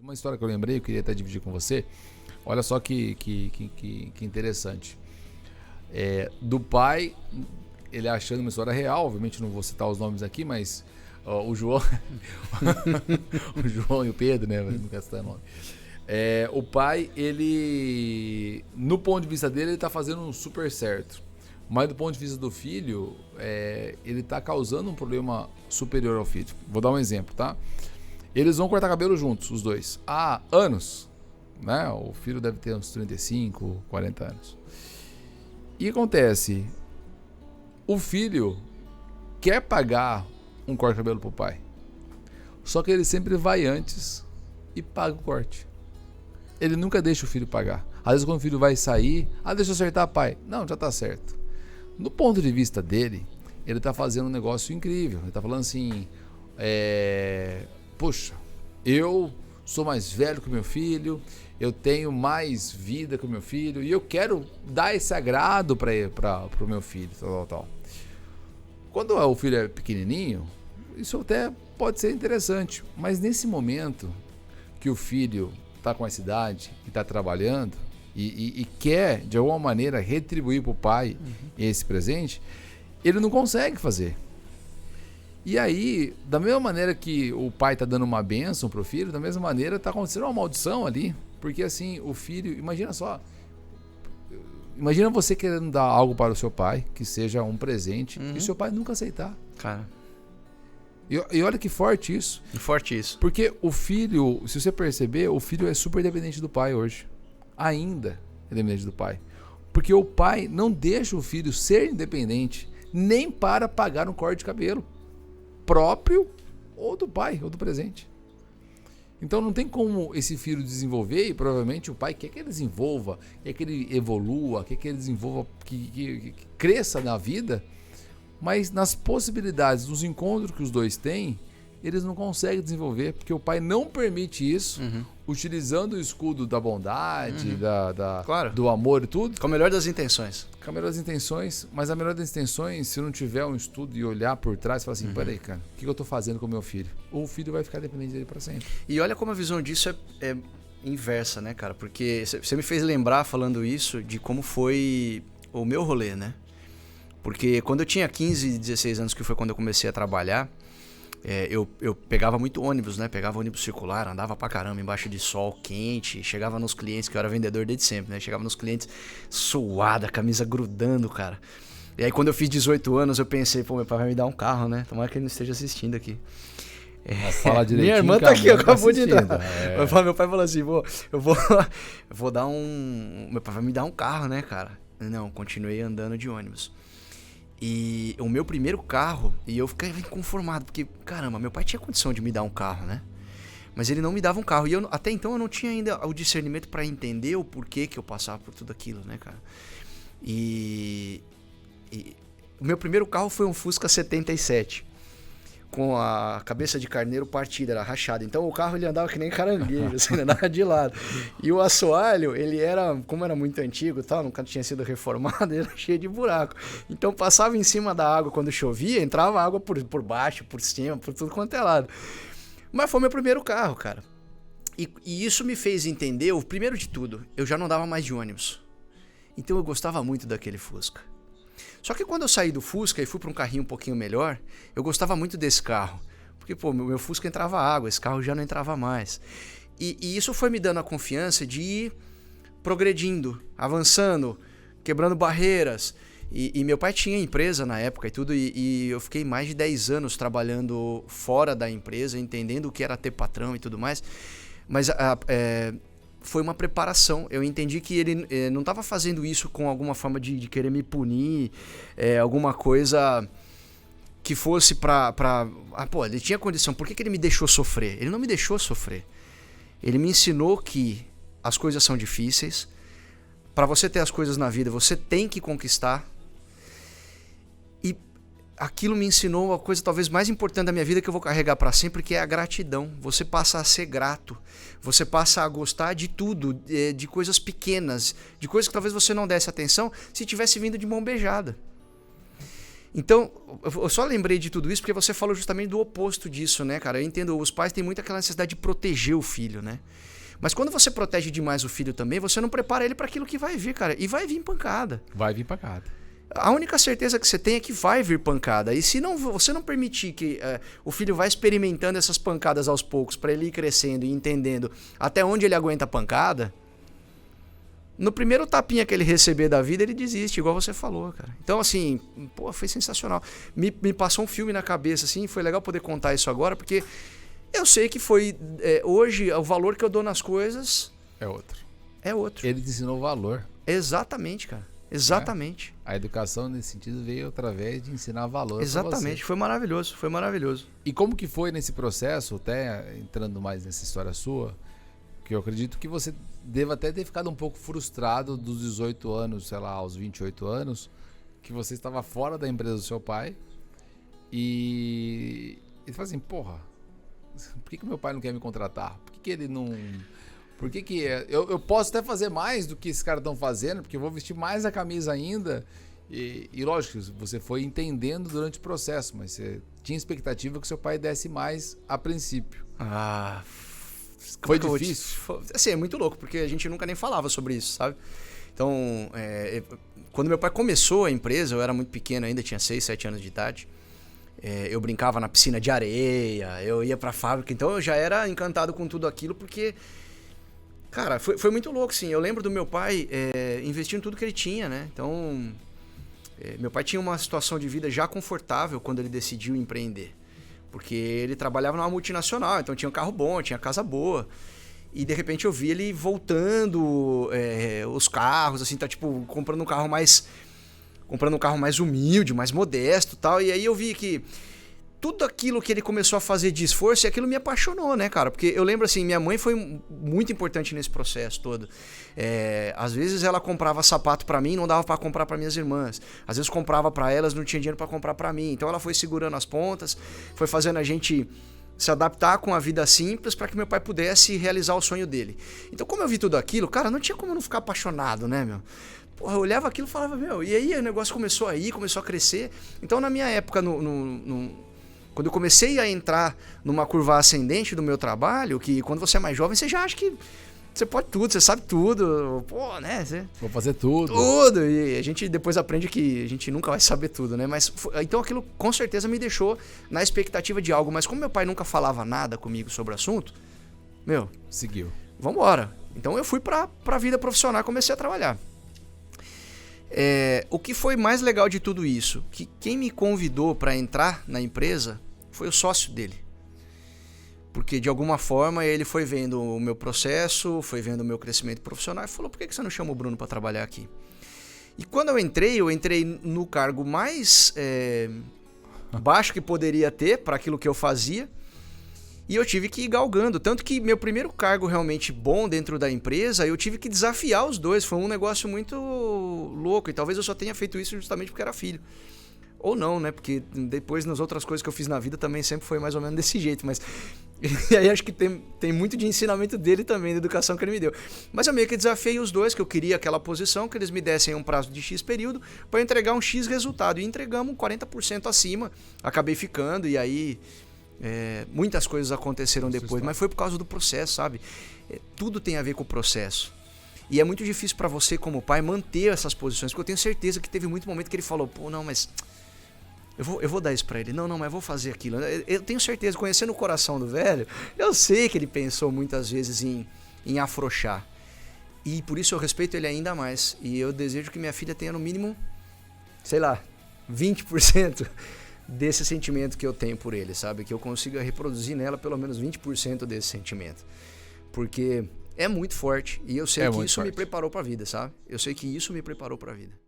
Uma história que eu lembrei, eu queria até dividir com você. Olha só que interessante. Do pai, ele achando uma história real, obviamente não vou citar os nomes aqui, mas o João o João e o Pedro, né? Não quero citar nome. O pai, ele, no ponto de vista dele, ele tá fazendo um super certo. Mas do ponto de vista do filho, ele tá causando um problema superior ao filho. Vou dar um exemplo, tá? Eles vão cortar cabelo juntos, os dois, há anos, né? O filho deve ter uns 35, 40 anos. E o que acontece? O filho quer pagar um corte de cabelo pro pai. Só que ele sempre vai antes e paga o corte. Ele nunca deixa o filho pagar. Às vezes quando o filho vai sair, deixa eu acertar, pai. Não, já tá certo. No ponto de vista dele, ele tá fazendo um negócio incrível. Ele tá falando assim, poxa, eu sou mais velho que o meu filho, eu tenho mais vida que o meu filho e eu quero dar esse agrado para o meu filho, tal. Quando o filho é pequenininho, isso até pode ser interessante, mas nesse momento que o filho está com essa idade e está trabalhando e quer, de alguma maneira, retribuir para o pai esse presente, ele não consegue fazer. E aí, da mesma maneira que o pai está dando uma bênção pro filho, da mesma maneira está acontecendo uma maldição ali. Porque assim, o filho, imagina só, imagina você querendo dar algo para o seu pai, que seja um presente, e o seu pai nunca aceitar. Cara. E olha que forte isso. Forte isso. Porque o filho, se você perceber, o filho é super dependente do pai hoje. Ainda é dependente do pai. Porque o pai não deixa o filho ser independente, nem para pagar um corte de cabelo próprio ou do pai, ou do presente. Então não tem como esse filho desenvolver, e provavelmente o pai quer que ele desenvolva, quer que ele evolua, quer que ele desenvolva, que cresça na vida, mas nas possibilidades, dos encontros que os dois têm, eles não conseguem desenvolver, porque o pai não permite isso, utilizando o escudo da bondade, claro, do amor e tudo. Com a melhor das intenções. Com a melhor das intenções, mas a melhor das intenções, se não tiver um estudo e olhar por trás, falar assim, peraí, cara, o que eu tô fazendo com o meu filho? Ou o filho vai ficar dependente dele para sempre. E olha como a visão disso é inversa, né, cara? Porque você me fez lembrar, falando isso, de como foi o meu rolê, né? Porque quando eu tinha 15, 16 anos, que foi quando eu comecei a trabalhar, eu pegava muito ônibus, né? Pegava ônibus circular, andava pra caramba embaixo de sol quente, chegava nos clientes, que eu era vendedor desde sempre, né? Chegava nos clientes suada, camisa grudando, cara. E aí quando eu fiz 18 anos, eu pensei, pô, meu pai vai me dar um carro, né? Tomara que ele não esteja assistindo aqui. Fala direitinho. Minha irmã tá aqui, acabou de entrar. Meu pai falou assim, eu vou dar um... Meu pai vai me dar um carro, né, cara? Não, continuei andando de ônibus. E o meu primeiro carro, e eu fiquei inconformado, porque, caramba, meu pai tinha condição de me dar um carro, né? Mas ele não me dava um carro. E até então eu não tinha ainda o discernimento para entender o porquê que eu passava por tudo aquilo, né, cara? E o meu primeiro carro foi um Fusca 77. Com a cabeça de carneiro partida, era rachada. Então o carro ele andava que nem caranguejo, assim, andava de lado. E o assoalho, ele era, como era muito antigo e tal, nunca tinha sido reformado, ele era cheio de buraco. Então passava em cima da água quando chovia, entrava água por baixo, por cima, por tudo quanto é lado. Mas foi meu primeiro carro, cara. E isso me fez entender, o primeiro de tudo, eu já não andava mais de ônibus. Então eu gostava muito daquele Fusca. Só que quando eu saí do Fusca e fui para um carrinho um pouquinho melhor, eu gostava muito desse carro. Porque, pô, meu Fusca entrava água, esse carro já não entrava mais. E isso foi me dando a confiança de ir progredindo, avançando, quebrando barreiras. E meu pai tinha empresa na época e tudo, e eu fiquei mais de 10 anos trabalhando fora da empresa, entendendo o que era ter patrão e tudo mais. Mas foi uma preparação. Eu entendi que ele não estava fazendo isso com alguma forma de querer me punir, alguma coisa que fosse pô, ele tinha condição. Por que ele me deixou sofrer? Ele não me deixou sofrer. Ele me ensinou que as coisas são difíceis. Para você ter as coisas na vida, você tem que conquistar. E aquilo me ensinou a coisa talvez mais importante da minha vida, que eu vou carregar para sempre, que é a gratidão. Você passa a ser grato. Você passa a gostar de tudo, de coisas pequenas, de coisas que talvez você não desse atenção se tivesse vindo de mão beijada. Então, eu só lembrei de tudo isso porque você falou justamente do oposto disso, né, cara? Eu entendo, os pais têm muito aquela necessidade de proteger o filho, né? Mas quando você protege demais o filho também, você não prepara ele para aquilo que vai vir, cara. E vai vir pancada. Vai vir pancada. A única certeza que você tem é que vai vir pancada. E se não, você não permitir que o filho vá experimentando essas pancadas aos poucos para ele ir crescendo e entendendo até onde ele aguenta a pancada, no primeiro tapinha que ele receber da vida, ele desiste, igual você falou, cara. Então, assim, pô, foi sensacional. Me passou um filme na cabeça, assim, foi legal poder contar isso agora, porque eu sei que foi... hoje, o valor que eu dou nas coisas... É outro. É outro. Ele te ensinou valor. Exatamente, cara. Exatamente. A educação, nesse sentido, veio através de ensinar valor. Exatamente. Foi maravilhoso. Foi maravilhoso. E como que foi nesse processo, até entrando mais nessa história sua, que eu acredito que você deva até ter ficado um pouco frustrado dos 18 anos, sei lá, aos 28 anos, que você estava fora da empresa do seu pai e ele fala assim, porra, por que meu pai não quer me contratar? Por que ele não... Por que eu posso até fazer mais do que esses caras estão fazendo, porque eu vou vestir mais a camisa ainda. E lógico, você foi entendendo durante o processo, mas você tinha expectativa que seu pai desse mais a princípio. Foi difícil? Assim, é muito louco, porque a gente nunca nem falava sobre isso, sabe? Então, quando meu pai começou a empresa, eu era muito pequeno ainda, tinha 6, 7 anos de idade. Eu brincava na piscina de areia, eu ia pra fábrica, então eu já era encantado com tudo aquilo, porque... Cara, foi muito louco, sim. Eu lembro do meu pai investindo tudo que ele tinha, né? Então, meu pai tinha uma situação de vida já confortável quando ele decidiu empreender. Porque ele trabalhava numa multinacional, então tinha um carro bom, tinha casa boa. E, de repente, eu vi ele voltando os carros, assim, tá, tipo, comprando um carro mais humilde, mais modesto e tal. E aí eu vi que... tudo aquilo que ele começou a fazer de esforço, e aquilo me apaixonou, né, cara? Porque eu lembro assim, minha mãe foi muito importante nesse processo todo. Às vezes ela comprava sapato pra mim, não dava pra comprar pra minhas irmãs. Às vezes comprava pra elas, não tinha dinheiro pra comprar pra mim. Então ela foi segurando as pontas, foi fazendo a gente se adaptar com a vida simples para que meu pai pudesse realizar o sonho dele. Então, como eu vi tudo aquilo, cara, não tinha como eu não ficar apaixonado, né, meu? Porra, eu olhava aquilo e falava, meu, e aí o negócio começou a crescer. Então, na minha época, quando eu comecei a entrar numa curva ascendente do meu trabalho, que quando você é mais jovem, você já acha que você pode tudo, você sabe tudo, pô, né? Vou fazer tudo. Tudo, e a gente depois aprende que a gente nunca vai saber tudo, né? Mas então aquilo com certeza me deixou na expectativa de algo, mas como meu pai nunca falava nada comigo sobre o assunto, meu... Seguiu. Vambora. Então eu fui pra vida profissional e comecei a trabalhar. O que foi mais legal de tudo isso, que quem me convidou para entrar na empresa foi o sócio dele. Porque de alguma forma ele foi vendo o meu processo, foi vendo o meu crescimento profissional e falou, por que você não chama o Bruno para trabalhar aqui? E quando eu entrei no cargo mais baixo que poderia ter para aquilo que eu fazia. E eu tive que ir galgando, tanto que meu primeiro cargo realmente bom dentro da empresa, eu tive que desafiar os dois, foi um negócio muito louco, e talvez eu só tenha feito isso justamente porque era filho. Ou não, né, porque depois nas outras coisas que eu fiz na vida também sempre foi mais ou menos desse jeito, mas... E aí acho que tem muito de ensinamento dele também, da educação que ele me deu. Mas eu meio que desafiei os dois, que eu queria aquela posição, que eles me dessem um prazo de X período para entregar um X resultado, e entregamos 40% acima, acabei ficando, e aí... muitas coisas aconteceram depois, mas foi por causa do processo, sabe? Tudo tem a ver com o processo. E é muito difícil para você como pai manter essas posições, porque eu tenho certeza que teve muito momento que ele falou, pô, não, mas eu vou dar isso para ele. Não, mas eu vou fazer aquilo. Eu tenho certeza, conhecendo o coração do velho, eu sei que ele pensou muitas vezes em afrouxar. E por isso eu respeito ele ainda mais. E eu desejo que minha filha tenha no mínimo, sei lá, 20% desse sentimento que eu tenho por ele, sabe? Que eu consiga reproduzir nela pelo menos 20% desse sentimento. Porque é muito forte e eu sei que isso me preparou pra vida, sabe? Eu sei que isso me preparou pra vida.